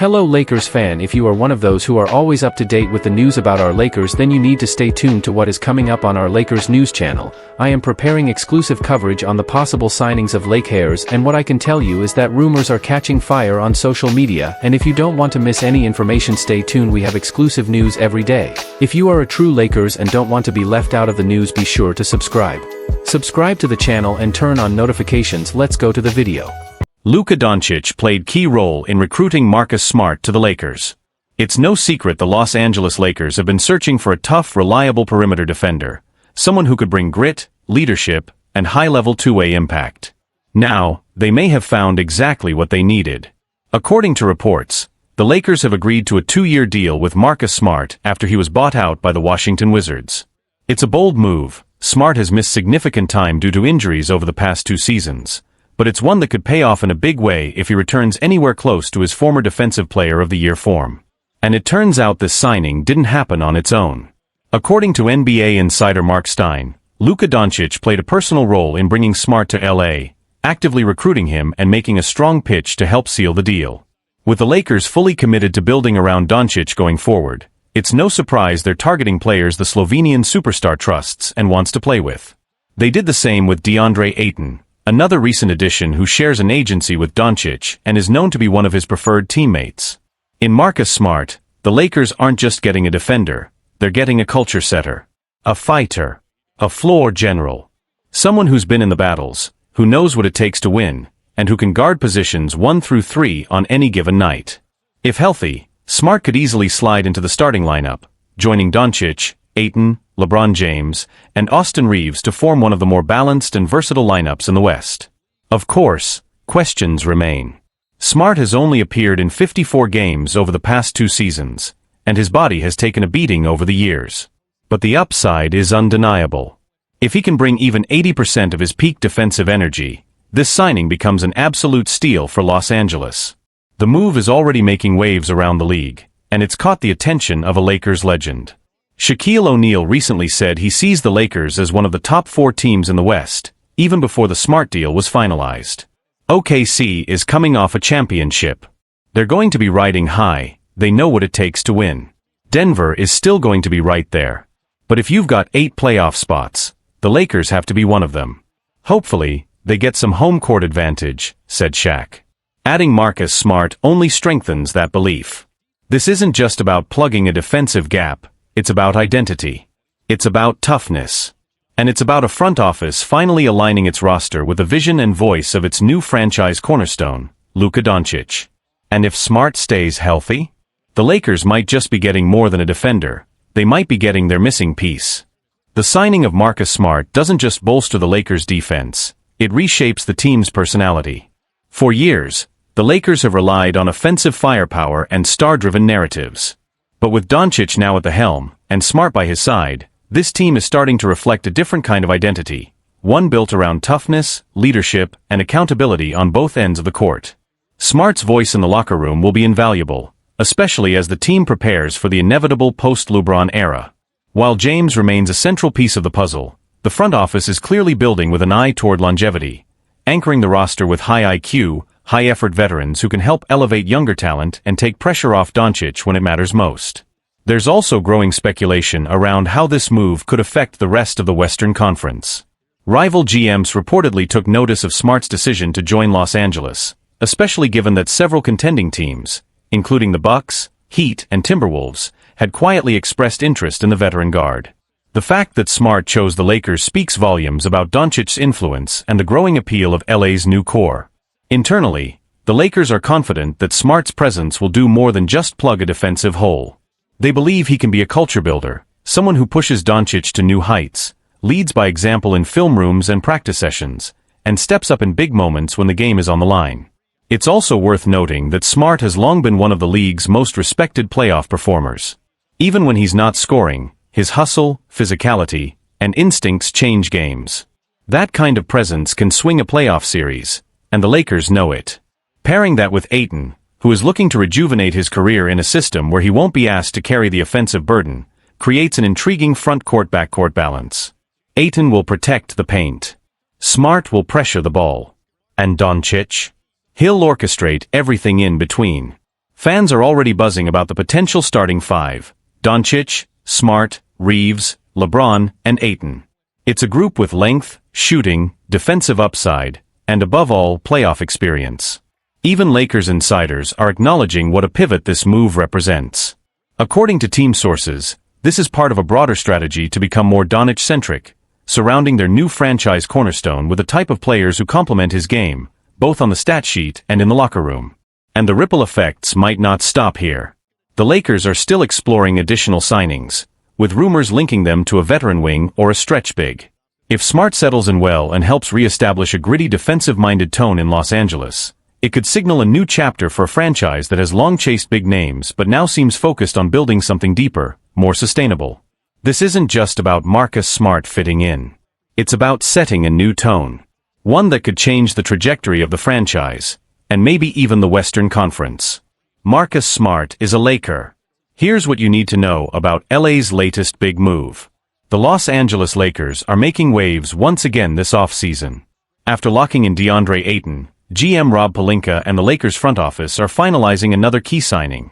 Hello Lakers fan, if you are one of those who are always up to date with the news about our Lakers, then you need to stay tuned to what is coming up on our Lakers news channel. I am preparing exclusive coverage on the possible signings of LAKERS, and what I can tell you is that rumors are catching fire on social media, and if you don't want to miss any information, stay tuned. We have exclusive news every day. If you are a true Lakers and don't want to be left out of the news, be sure to subscribe. Subscribe to the channel and turn on notifications. Let's go to the video. Luka Doncic played key role in recruiting Marcus Smart to the Lakers. It's no secret the Los Angeles Lakers have been searching for a tough, reliable perimeter defender, someone who could bring grit, leadership, and high-level two-way impact. Now, they may have found exactly what they needed. According to reports, the Lakers have agreed to a 2-year deal with Marcus Smart after he was bought out by the Washington Wizards. It's a bold move. Smart has missed significant time due to injuries over the past 2 seasons. But it's one that could pay off in a big way if he returns anywhere close to his former Defensive Player of the Year form. And it turns out this signing didn't happen on its own. According to NBA insider Mark Stein, Luka Doncic played a personal role in bringing Smart to LA, actively recruiting him and making a strong pitch to help seal the deal. With the Lakers fully committed to building around Doncic going forward, it's no surprise they're targeting players the Slovenian superstar trusts and wants to play with. They did the same with DeAndre Ayton, another recent addition who shares an agency with Doncic and is known to be one of his preferred teammates. In Marcus Smart, the Lakers aren't just getting a defender, they're getting a culture setter, a fighter, a floor general, someone who's been in the battles, who knows what it takes to win, and who can guard positions 1 through 3 on any given night. If healthy, Smart could easily slide into the starting lineup, joining Doncic, Ayton, LeBron James, and Austin Reeves to form one of the more balanced and versatile lineups in the West. Of course, questions remain. Smart has only appeared in 54 games over the past 2 seasons, and his body has taken a beating over the years. But the upside is undeniable. If he can bring even 80% of his peak defensive energy, this signing becomes an absolute steal for Los Angeles. The move is already making waves around the league, and it's caught the attention of a Lakers legend. Shaquille O'Neal recently said he sees the Lakers as one of the top 4 teams in the West, even before the Smart deal was finalized. OKC is coming off a championship. They're going to be riding high, they know what it takes to win. Denver is still going to be right there. But if you've got 8 playoff spots, the Lakers have to be one of them. Hopefully, they get some home court advantage, said Shaq. Adding Marcus Smart only strengthens that belief. This isn't just about plugging a defensive gap. It's about identity. It's about toughness. And it's about a front office finally aligning its roster with the vision and voice of its new franchise cornerstone, Luka Doncic. And if Smart stays healthy, the Lakers might just be getting more than a defender. They might be getting their missing piece. The signing of Marcus Smart doesn't just bolster the Lakers' defense, it reshapes the team's personality. For years, the Lakers have relied on offensive firepower and star-driven narratives. But with Doncic now at the helm, and Smart by his side, this team is starting to reflect a different kind of identity, one built around toughness, leadership, and accountability on both ends of the court. Smart's voice in the locker room will be invaluable, especially as the team prepares for the inevitable post-LeBron era. While James remains a central piece of the puzzle, the front office is clearly building with an eye toward longevity, anchoring the roster with high IQ, high-effort veterans who can help elevate younger talent and take pressure off Doncic when it matters most. There's also growing speculation around how this move could affect the rest of the Western Conference. Rival GMs reportedly took notice of Smart's decision to join Los Angeles, especially given that several contending teams, including the Bucks, Heat, and Timberwolves, had quietly expressed interest in the veteran guard. The fact that Smart chose the Lakers speaks volumes about Doncic's influence and the growing appeal of LA's new core. Internally, the Lakers are confident that Smart's presence will do more than just plug a defensive hole. They believe he can be a culture builder, someone who pushes Doncic to new heights, leads by example in film rooms and practice sessions, and steps up in big moments when the game is on the line. It's also worth noting that Smart has long been one of the league's most respected playoff performers. Even when he's not scoring, his hustle, physicality, and instincts change games. That kind of presence can swing a playoff series, and the Lakers know it. Pairing that with Ayton, who is looking to rejuvenate his career in a system where he won't be asked to carry the offensive burden, creates an intriguing front-court-backcourt balance. Ayton will protect the paint. Smart will pressure the ball. And Doncic? He'll orchestrate everything in between. Fans are already buzzing about the potential starting five: Doncic, Smart, Reeves, LeBron, and Ayton. It's a group with length, shooting, defensive upside, and above all, playoff experience. Even Lakers insiders are acknowledging what a pivot this move represents. According to team sources, this is part of a broader strategy to become more Doncic-centric, surrounding their new franchise cornerstone with a type of players who complement his game, both on the stat sheet and in the locker room. And the ripple effects might not stop here. The Lakers are still exploring additional signings, with rumors linking them to a veteran wing or a stretch big. If Smart settles in well and helps re-establish a gritty defensive-minded tone in Los Angeles, it could signal a new chapter for a franchise that has long chased big names but now seems focused on building something deeper, more sustainable. This isn't just about Marcus Smart fitting in. It's about setting a new tone. One that could change the trajectory of the franchise, and maybe even the Western Conference. Marcus Smart is a Laker. Here's what you need to know about LA's latest big move. The Los Angeles Lakers are making waves once again this offseason. After locking in DeAndre Ayton, GM Rob Pelinka and the Lakers front office are finalizing another key signing.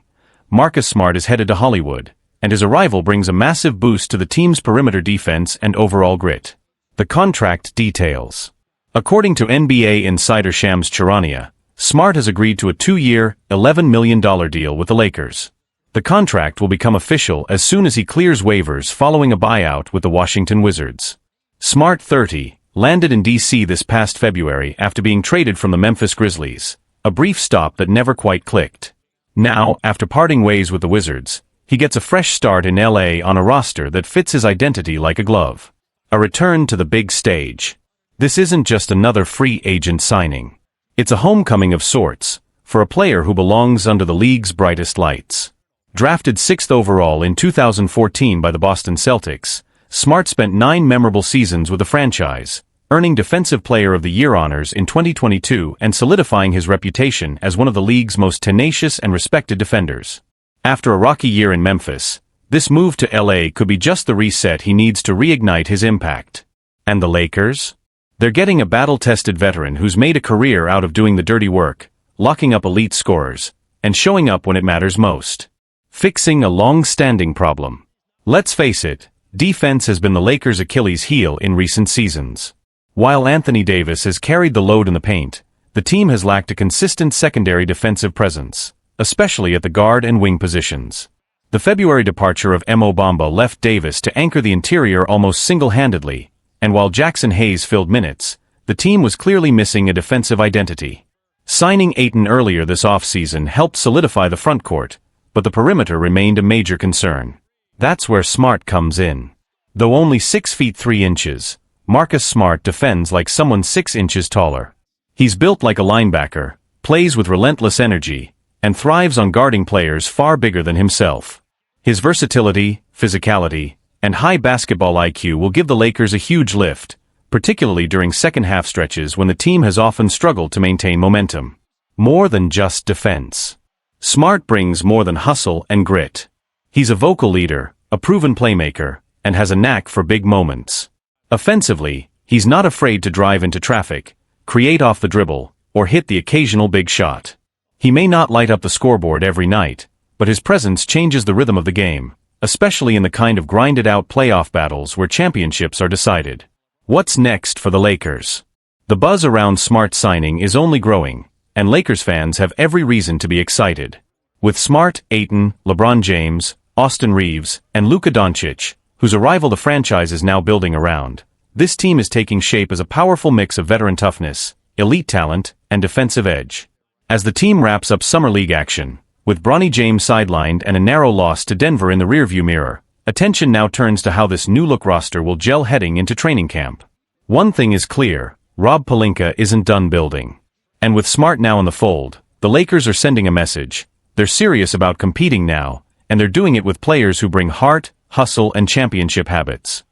Marcus Smart is headed to Hollywood, and his arrival brings a massive boost to the team's perimeter defense and overall grit. The contract details. According to NBA insider Shams Charania, Smart has agreed to a 2-year, $11 million deal with the Lakers. The contract will become official as soon as he clears waivers following a buyout with the Washington Wizards. Smart, 30, landed in D.C. this past February after being traded from the Memphis Grizzlies, a brief stop that never quite clicked. Now, after parting ways with the Wizards, he gets a fresh start in LA on a roster that fits his identity like a glove. A return to the big stage. This isn't just another free agent signing. It's a homecoming of sorts, for a player who belongs under the league's brightest lights. Drafted 6th overall in 2014 by the Boston Celtics, Smart spent 9 memorable seasons with the franchise, earning Defensive Player of the Year honors in 2022 and solidifying his reputation as one of the league's most tenacious and respected defenders. After a rocky year in Memphis, this move to LA could be just the reset he needs to reignite his impact. And the Lakers? They're getting a battle-tested veteran who's made a career out of doing the dirty work, locking up elite scorers, and showing up when it matters most. Fixing a long-standing problem. Let's face it, defense has been the Lakers' Achilles heel in recent seasons. While Anthony Davis has carried the load in the paint, the team has lacked a consistent secondary defensive presence, especially at the guard and wing positions. The February departure of Mo Bamba left Davis to anchor the interior almost single-handedly, and while Jackson Hayes filled minutes, the team was clearly missing a defensive identity. Signing Ayton earlier this offseason helped solidify the frontcourt, but the perimeter remained a major concern. That's where Smart comes in. Though only 6 feet 3 inches, Marcus Smart defends like someone 6 inches taller. He's built like a linebacker, plays with relentless energy, and thrives on guarding players far bigger than himself. His versatility, physicality, and high basketball IQ will give the Lakers a huge lift, particularly during second-half stretches when the team has often struggled to maintain momentum. More than just defense. Smart brings more than hustle and grit. He's a vocal leader, a proven playmaker, and has a knack for big moments. Offensively, he's not afraid to drive into traffic, create off the dribble, or hit the occasional big shot. He may not light up the scoreboard every night, but his presence changes the rhythm of the game, especially in the kind of grinded-out playoff battles where championships are decided. What's next for the Lakers? The buzz around Smart signing is only growing, and Lakers fans have every reason to be excited. With Smart, Ayton, LeBron James, Austin Reeves, and Luka Doncic, whose arrival the franchise is now building around, this team is taking shape as a powerful mix of veteran toughness, elite talent, and defensive edge. As the team wraps up summer league action, with Bronny James sidelined and a narrow loss to Denver in the rearview mirror, attention now turns to how this new-look roster will gel heading into training camp. One thing is clear, Rob Pelinka isn't done building. And with Smart now in the fold, the Lakers are sending a message. They're serious about competing now, and they're doing it with players who bring heart, hustle, and championship habits.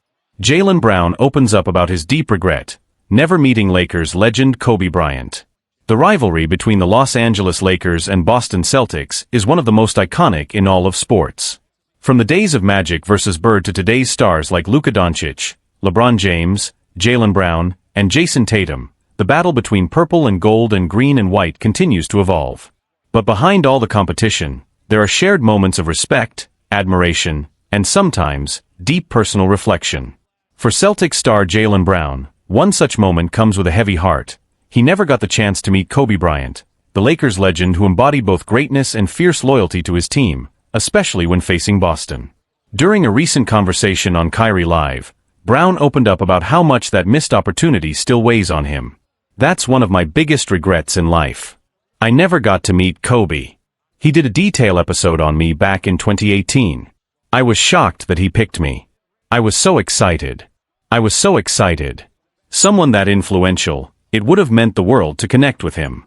Jaylen Brown opens up about his deep regret, never meeting Lakers legend Kobe Bryant. The rivalry between the Los Angeles Lakers and Boston Celtics is one of the most iconic in all of sports. From the days of Magic versus Bird to today's stars like Luka Doncic, LeBron James, Jaylen Brown, and Jason Tatum, the battle between purple and gold and green and white continues to evolve. But behind all the competition, there are shared moments of respect, admiration, and sometimes, deep personal reflection. For Celtics star Jaylen Brown, one such moment comes with a heavy heart. He never got the chance to meet Kobe Bryant, the Lakers legend who embodied both greatness and fierce loyalty to his team, especially when facing Boston. During a recent conversation on Kyrie Live, Brown opened up about how much that missed opportunity still weighs on him. "That's one of my biggest regrets in life. I never got to meet Kobe. He did a detail episode on me back in 2018. I was shocked that he picked me. I was so excited. Someone that influential, it would have meant the world to connect with him."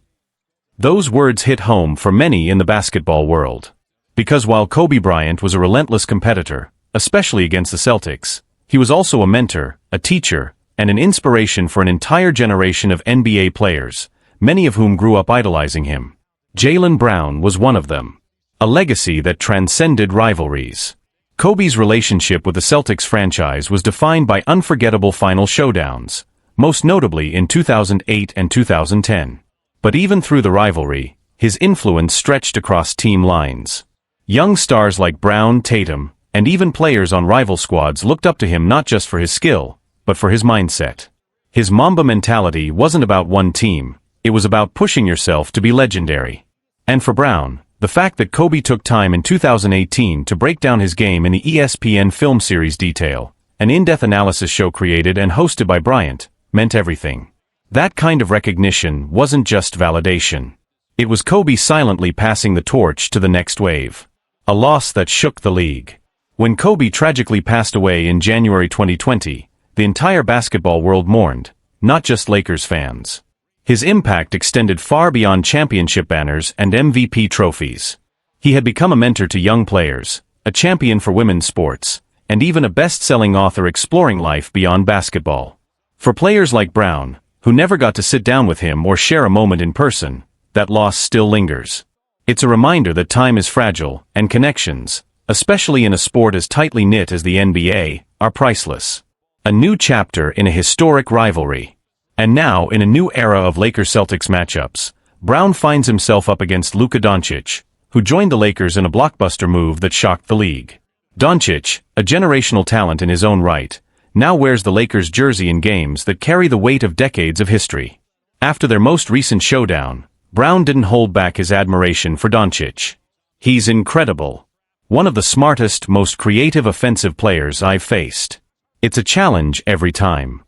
Those words hit home for many in the basketball world. Because while Kobe Bryant was a relentless competitor, especially against the Celtics, he was also a mentor, a teacher, and an inspiration for an entire generation of NBA players, many of whom grew up idolizing him. Jaylen Brown was one of them. A legacy that transcended rivalries. Kobe's relationship with the Celtics franchise was defined by unforgettable final showdowns, most notably in 2008 and 2010. But even through the rivalry, his influence stretched across team lines. Young stars like Brown, Tatum, and even players on rival squads looked up to him not just for his skill, but for his mindset. His Mamba mentality wasn't about one team, it was about pushing yourself to be legendary. And for Brown, the fact that Kobe took time in 2018 to break down his game in the ESPN film series Detail, an in-depth analysis show created and hosted by Bryant, meant everything. That kind of recognition wasn't just validation. It was Kobe silently passing the torch to the next wave. A loss that shook the league. When Kobe tragically passed away in January 2020, the entire basketball world mourned, not just Lakers fans. His impact extended far beyond championship banners and MVP trophies. He had become a mentor to young players, a champion for women's sports, and even a best-selling author exploring life beyond basketball. For players like Brown, who never got to sit down with him or share a moment in person, that loss still lingers. It's a reminder that time is fragile, and connections, especially in a sport as tightly knit as the NBA, are priceless. A new chapter in a historic rivalry. And now, in a new era of Lakers-Celtics matchups, Brown finds himself up against Luka Doncic, who joined the Lakers in a blockbuster move that shocked the league. Doncic, a generational talent in his own right, now wears the Lakers jersey in games that carry the weight of decades of history. After their most recent showdown, Brown didn't hold back his admiration for Doncic. "He's incredible. One of the smartest, most creative offensive players I've faced. It's a challenge every time.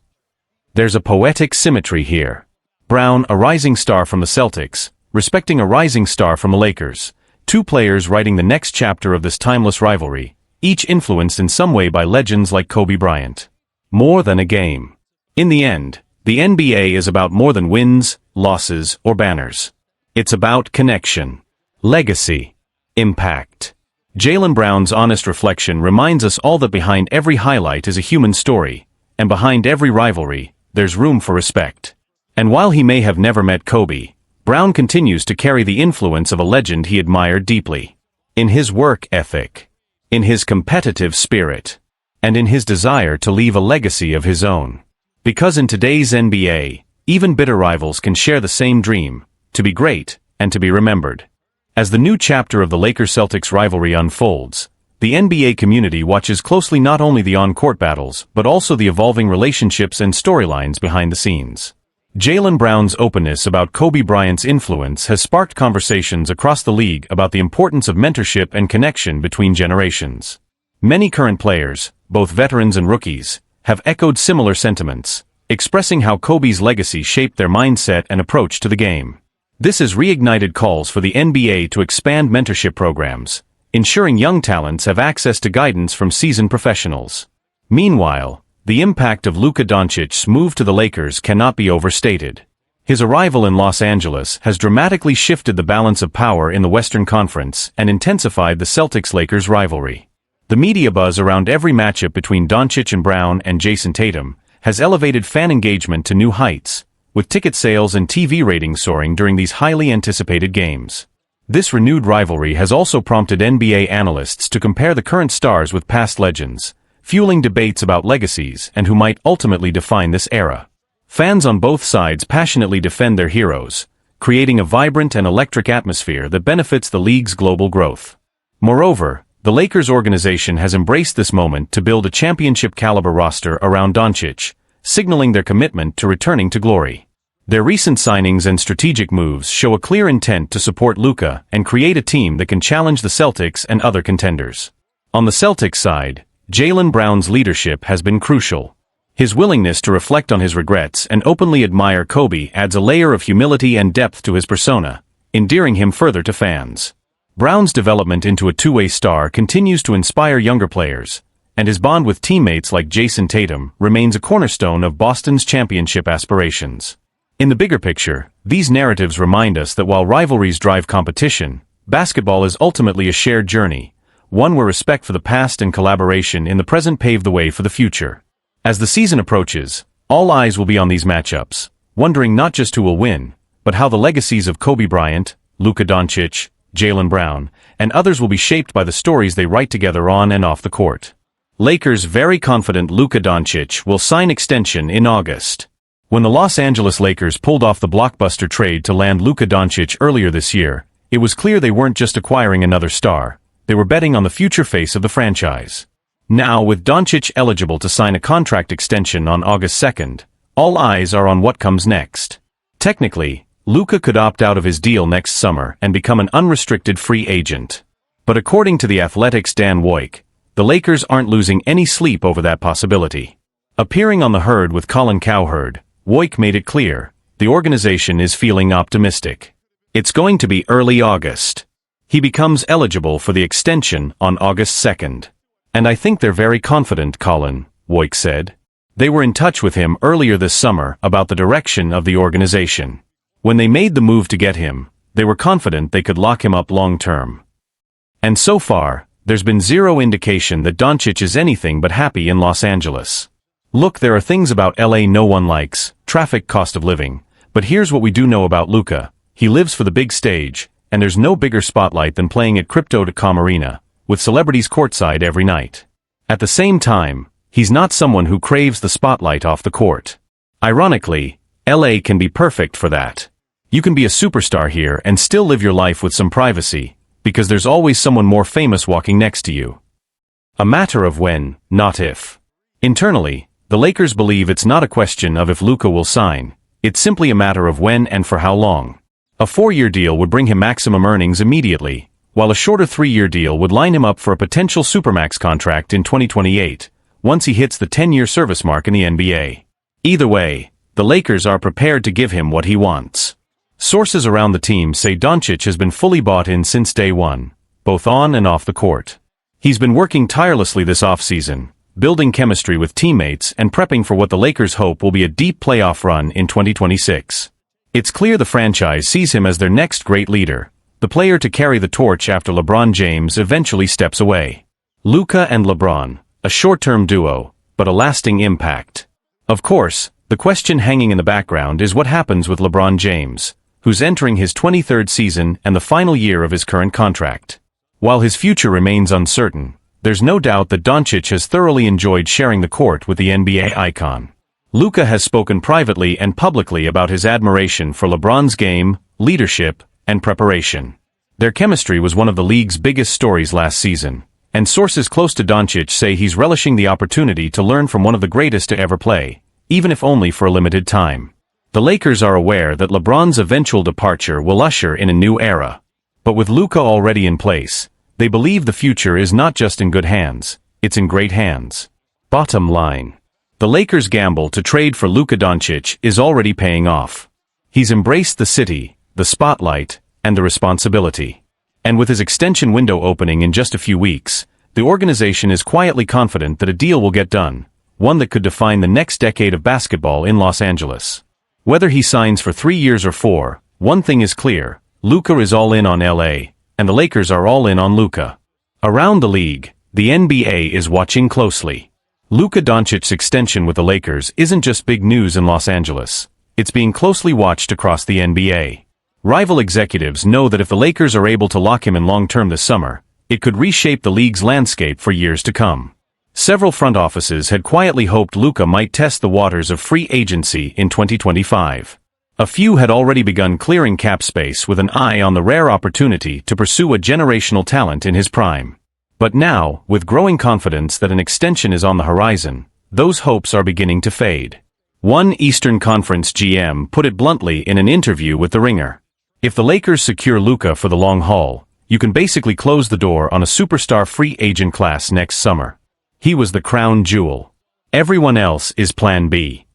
There's a poetic symmetry here." Brown, a rising star from the Celtics, respecting a rising star from the Lakers, two players writing the next chapter of this timeless rivalry, each influenced in some way by legends like Kobe Bryant. More than a game. In the end, the NBA is about more than wins, losses, or banners. It's about connection, legacy, impact. Jaylen Brown's honest reflection reminds us all that behind every highlight is a human story, and behind every rivalry, there's room for respect. And while he may have never met Kobe, Brown continues to carry the influence of a legend he admired deeply. In his work ethic, in his competitive spirit, and in his desire to leave a legacy of his own. Because in today's NBA, even bitter rivals can share the same dream, to be great, and to be remembered. As the new chapter of the Lakers-Celtics rivalry unfolds, the NBA community watches closely not only the on-court battles, but also the evolving relationships and storylines behind the scenes. Jaylen Brown's openness about Kobe Bryant's influence has sparked conversations across the league about the importance of mentorship and connection between generations. Many current players, both veterans and rookies, have echoed similar sentiments, expressing how Kobe's legacy shaped their mindset and approach to the game. This has reignited calls for the NBA to expand mentorship programs, ensuring young talents have access to guidance from seasoned professionals. Meanwhile, the impact of Luka Doncic's move to the Lakers cannot be overstated. His arrival in Los Angeles has dramatically shifted the balance of power in the Western Conference and intensified the Celtics-Lakers rivalry. The media buzz around every matchup between Doncic and Brown and Jason Tatum has elevated fan engagement to new heights, with ticket sales and TV ratings soaring during these highly anticipated games. This renewed rivalry has also prompted NBA analysts to compare the current stars with past legends, fueling debates about legacies and who might ultimately define this era. Fans on both sides passionately defend their heroes, creating a vibrant and electric atmosphere that benefits the league's global growth. Moreover, the Lakers organization has embraced this moment to build a championship-caliber roster around Doncic, signaling their commitment to returning to glory. Their recent signings and strategic moves show a clear intent to support Luka and create a team that can challenge the Celtics and other contenders. On the Celtics side, Jaylen Brown's leadership has been crucial. His willingness to reflect on his regrets and openly admire Kobe adds a layer of humility and depth to his persona, endearing him further to fans. Brown's development into a two-way star continues to inspire younger players, and his bond with teammates like Jason Tatum remains a cornerstone of Boston's championship aspirations. In the bigger picture, these narratives remind us that while rivalries drive competition, basketball is ultimately a shared journey, one where respect for the past and collaboration in the present pave the way for the future. As the season approaches, all eyes will be on these matchups, wondering not just who will win, but how the legacies of Kobe Bryant, Luka Doncic, Jaylen Brown, and others will be shaped by the stories they write together on and off the court. Lakers very confident Luka Doncic will sign extension in August. When the Los Angeles Lakers pulled off the blockbuster trade to land Luka Doncic earlier this year, it was clear they weren't just acquiring another star, they were betting on the future face of the franchise. Now, with Doncic eligible to sign a contract extension on August 2nd, all eyes are on what comes next. Technically, Luka could opt out of his deal next summer and become an unrestricted free agent. But according to The Athletic's Dan Woik, the Lakers aren't losing any sleep over that possibility. Appearing on The Herd with Colin Cowherd, Woik made it clear, the organization is feeling optimistic. It's going to be early August. He becomes eligible for the extension on August 2nd. And I think they're very confident, Colin, Woik said. They were in touch with him earlier this summer about the direction of the organization. When they made the move to get him, they were confident they could lock him up long-term. And so far, there's been zero indication that Doncic is anything but happy in Los Angeles. Look, there are things about LA no one likes, traffic, cost of living, but here's what we do know about Luka. He lives for the big stage, and there's no bigger spotlight than playing at Crypto.com Arena, with celebrities courtside every night. At the same time, he's not someone who craves the spotlight off the court. Ironically, LA can be perfect for that. You can be a superstar here and still live your life with some privacy, because there's always someone more famous walking next to you. A matter of when, not if. Internally, the Lakers believe it's not a question of if Luka will sign, it's simply a matter of when and for how long. A 4-year deal would bring him maximum earnings immediately, while a shorter 3-year deal would line him up for a potential supermax contract in 2028, once he hits the 10-year service mark in the NBA. Either way, the Lakers are prepared to give him what he wants. Sources around the team say Doncic has been fully bought in since day one, both on and off the court. He's been working tirelessly this offseason, building chemistry with teammates and prepping for what the Lakers hope will be a deep playoff run in 2026. It's clear the franchise sees him as their next great leader, the player to carry the torch after LeBron James eventually steps away. Luka and LeBron, a short-term duo, but a lasting impact. Of course, the question hanging in the background is what happens with LeBron James, who's entering his 23rd season and the final year of his current contract. While his future remains uncertain, there's no doubt that Doncic has thoroughly enjoyed sharing the court with the NBA icon. Luka has spoken privately and publicly about his admiration for LeBron's game, leadership, and preparation. Their chemistry was one of the league's biggest stories last season, and sources close to Doncic say he's relishing the opportunity to learn from one of the greatest to ever play, even if only for a limited time. The Lakers are aware that LeBron's eventual departure will usher in a new era. But with Luka already in place, they believe the future is not just in good hands, it's in great hands. Bottom line. The Lakers' gamble to trade for Luka Doncic is already paying off. He's embraced the city, the spotlight, and the responsibility. And with his extension window opening in just a few weeks, the organization is quietly confident that a deal will get done, one that could define the next decade of basketball in Los Angeles. Whether he signs for 3 years or 4, one thing is clear, Luka is all in on LA, and the Lakers are all in on Luka. Around the league, the NBA is watching closely. Luka Doncic's extension with the Lakers isn't just big news in Los Angeles, it's being closely watched across the NBA. Rival executives know that if the Lakers are able to lock him in long-term this summer, it could reshape the league's landscape for years to come. Several front offices had quietly hoped Luka might test the waters of free agency in 2025. A few had already begun clearing cap space with an eye on the rare opportunity to pursue a generational talent in his prime. But now, with growing confidence that an extension is on the horizon, those hopes are beginning to fade. One Eastern Conference GM put it bluntly in an interview with The Ringer. If the Lakers secure Luka for the long haul, you can basically close the door on a superstar free agent class next summer. He was the crown jewel. Everyone else is plan B.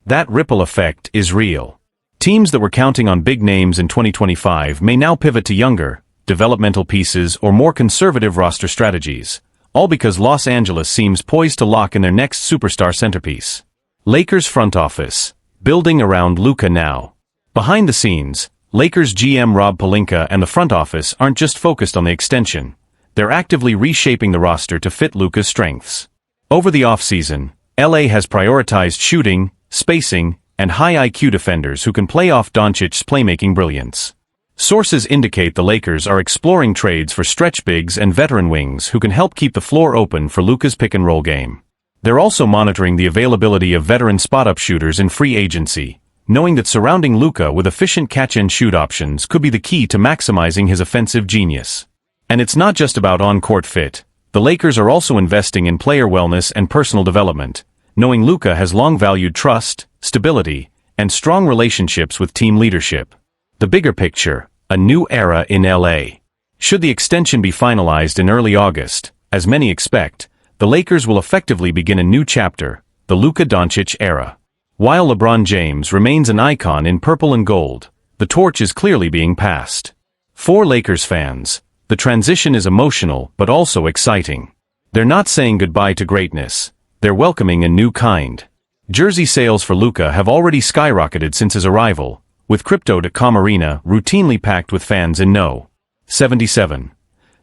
That ripple effect is real. Teams that were counting on big names in 2025 may now pivot to younger, developmental pieces or more conservative roster strategies, all because Los Angeles seems poised to lock in their next superstar centerpiece. Lakers front office, building around Luka now. Behind the scenes, Lakers GM Rob Pelinka and the front office aren't just focused on the extension, they're actively reshaping the roster to fit Luka's strengths. Over the offseason, LA has prioritized shooting, spacing, and high IQ defenders who can play off Doncic's playmaking brilliance. Sources indicate the Lakers are exploring trades for stretch bigs and veteran wings who can help keep the floor open for Luka's pick-and-roll game. They're also monitoring the availability of veteran spot-up shooters in free agency, knowing that surrounding Luka with efficient catch-and-shoot options could be the key to maximizing his offensive genius. And it's not just about on-court fit. The Lakers are also investing in player wellness and personal development, knowing Luka has long valued trust, stability, and strong relationships with team leadership. The bigger picture, a new era in LA. Should the extension be finalized in early August, as many expect, the Lakers will effectively begin a new chapter, the Luka Doncic era. While LeBron James remains an icon in purple and gold, the torch is clearly being passed. For Lakers fans, the transition is emotional but also exciting. They're not saying goodbye to greatness, they're welcoming a new kind. Jersey sales for Luka have already skyrocketed since his arrival, with Crypto.com Arena routinely packed with fans in No. 77.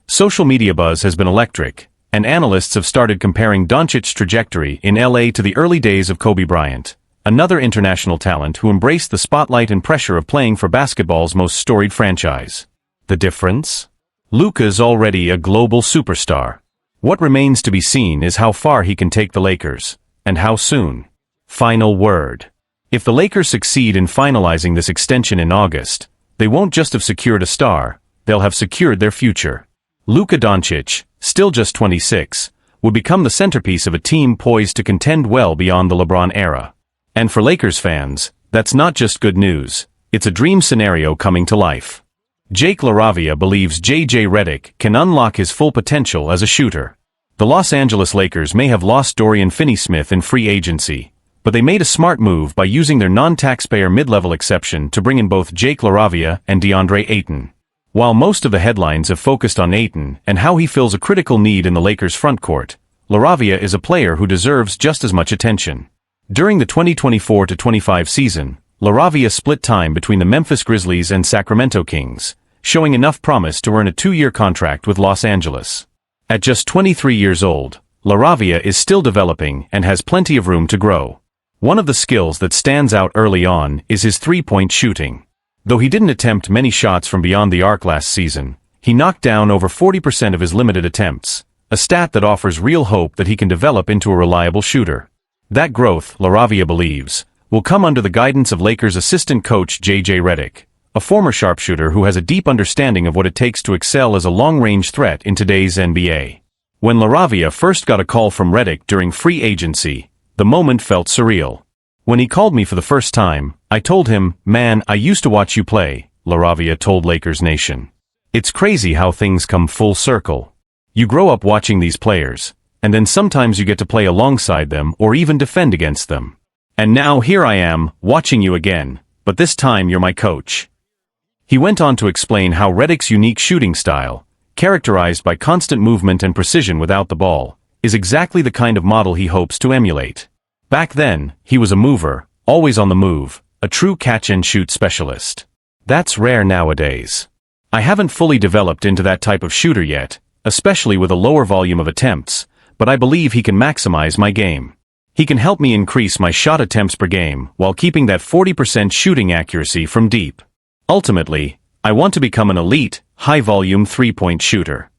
Social media buzz has been electric, and analysts have started comparing Doncic's trajectory in LA to the early days of Kobe Bryant, another international talent who embraced the spotlight and pressure of playing for basketball's most storied franchise. The difference? Luka's already a global superstar. What remains to be seen is how far he can take the Lakers, and how soon. Final word. If the Lakers succeed in finalizing this extension in August, they won't just have secured a star, they'll have secured their future. Luka Doncic, still just 26, would become the centerpiece of a team poised to contend well beyond the LeBron era. And for Lakers fans, that's not just good news, it's a dream scenario coming to life. Jake LaRavia believes JJ Redick can unlock his full potential as a shooter. The Los Angeles Lakers may have lost Dorian Finney-Smith in free agency, but they made a smart move by using their non-taxpayer mid-level exception to bring in both Jake LaRavia and DeAndre Ayton. While most of the headlines have focused on Ayton and how he fills a critical need in the Lakers' frontcourt, LaRavia is a player who deserves just as much attention. During the 2024-25 season, LaRavia split time between the Memphis Grizzlies and Sacramento Kings, showing enough promise to earn a 2-year contract with Los Angeles. At just 23 years old, LaRavia is still developing and has plenty of room to grow. One of the skills that stands out early on is his three-point shooting. Though he didn't attempt many shots from beyond the arc last season, he knocked down over 40% of his limited attempts, a stat that offers real hope that he can develop into a reliable shooter. That growth, LaRavia believes, will come under the guidance of Lakers assistant coach JJ Redick, a former sharpshooter who has a deep understanding of what it takes to excel as a long-range threat in today's NBA. When LaRavia first got a call from Redick during free agency, the moment felt surreal. When he called me for the first time, I told him, "Man, I used to watch you play," LaRavia told LakersNation. It's crazy how things come full circle. You grow up watching these players, and then sometimes you get to play alongside them or even defend against them. And now here I am, watching you again, but this time you're my coach. He went on to explain how Redick's unique shooting style, characterized by constant movement and precision without the ball, is exactly the kind of model he hopes to emulate. Back then, he was a mover, always on the move, a true catch-and-shoot specialist. That's rare nowadays. I haven't fully developed into that type of shooter yet, especially with a lower volume of attempts, but I believe he can maximize my game. He can help me increase my shot attempts per game while keeping that 40% shooting accuracy from deep. Ultimately, I want to become an elite, high-volume three-point shooter.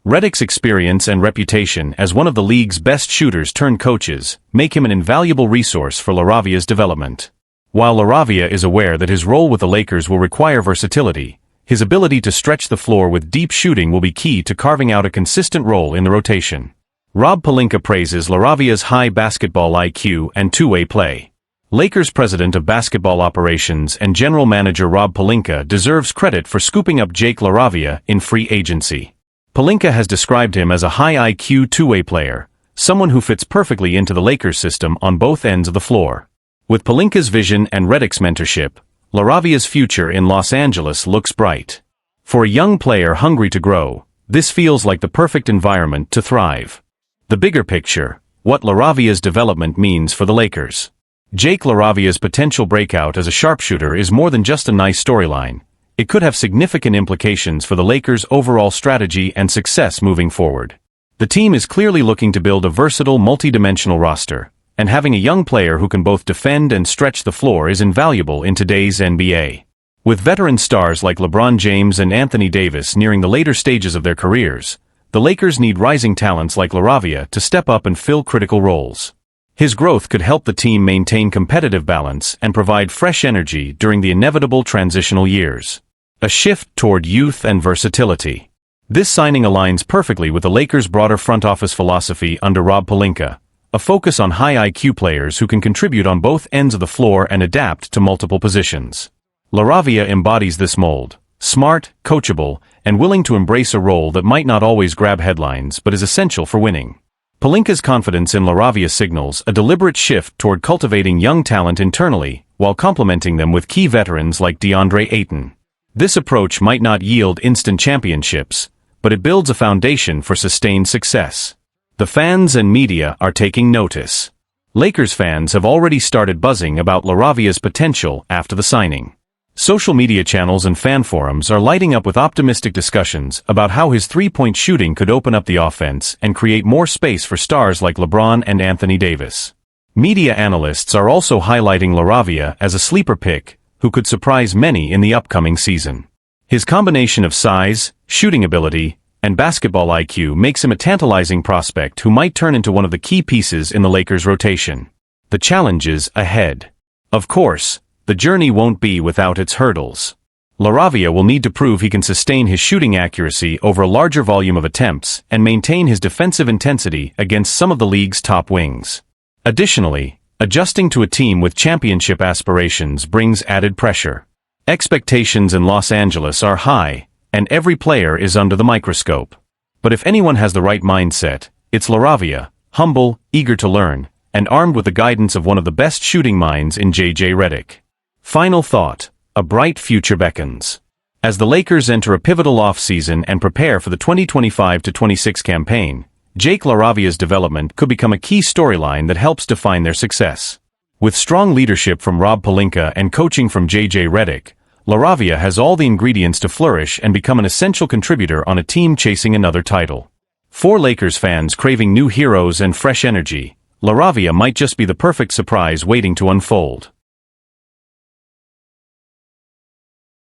Redick's experience and reputation as one of the league's best shooters turned coaches make him an invaluable resource for LaRavia's development. While LaRavia is aware that his role with the Lakers will require versatility, his ability to stretch the floor with deep shooting will be key to carving out a consistent role in the rotation. Rob Pelinka praises LaRavia's high basketball IQ and two-way play. Lakers president of basketball operations and general manager Rob Pelinka deserves credit for scooping up Jake LaRavia in free agency. Pelinka has described him as a high IQ two-way player, someone who fits perfectly into the Lakers system on both ends of the floor. With Pelinka's vision and Redick's mentorship, LaRavia's future in Los Angeles looks bright. For a young player hungry to grow, this feels like the perfect environment to thrive. The bigger picture, what LaRavia's development means for the Lakers. Jake LaRavia's potential breakout as a sharpshooter is more than just a nice storyline. It could have significant implications for the Lakers' overall strategy and success moving forward. The team is clearly looking to build a versatile, multi-dimensional roster, and having a young player who can both defend and stretch the floor is invaluable in today's NBA. With veteran stars like LeBron James and Anthony Davis nearing the later stages of their careers, the Lakers need rising talents like LaRavia to step up and fill critical roles. His growth could help the team maintain competitive balance and provide fresh energy during the inevitable transitional years. A shift toward youth and versatility. This signing aligns perfectly with the Lakers' broader front office philosophy under Rob Pelinka, a focus on high IQ players who can contribute on both ends of the floor and adapt to multiple positions. LaRavia embodies this mold, smart, coachable, and willing to embrace a role that might not always grab headlines but is essential for winning. Pelinka's confidence in LaRavia signals a deliberate shift toward cultivating young talent internally while complementing them with key veterans like DeAndre Ayton. This approach might not yield instant championships, but it builds a foundation for sustained success. The fans and media are taking notice. Lakers fans have already started buzzing about LaRavia's potential after the signing. Social media channels and fan forums are lighting up with optimistic discussions about how his three-point shooting could open up the offense and create more space for stars like LeBron and Anthony Davis. Media analysts are also highlighting LaRavia as a sleeper pick who could surprise many in the upcoming season. His combination of size, shooting ability, and basketball IQ makes him a tantalizing prospect who might turn into one of the key pieces in the Lakers' rotation. The challenges ahead. Of course, the journey won't be without its hurdles. LaRavia will need to prove he can sustain his shooting accuracy over a larger volume of attempts and maintain his defensive intensity against some of the league's top wings. Additionally, adjusting to a team with championship aspirations brings added pressure. Expectations in Los Angeles are high, and every player is under the microscope. But if anyone has the right mindset, it's LaRavia, humble, eager to learn, and armed with the guidance of one of the best shooting minds in Redick. Final thought, a bright future beckons. As the Lakers enter a pivotal offseason and prepare for the 2025-26 campaign, Jake LaRavia's development could become a key storyline that helps define their success. With strong leadership from Rob Pelinka and coaching from Redick, LaRavia has all the ingredients to flourish and become an essential contributor on a team chasing another title. For Lakers fans craving new heroes and fresh energy, LaRavia might just be the perfect surprise waiting to unfold.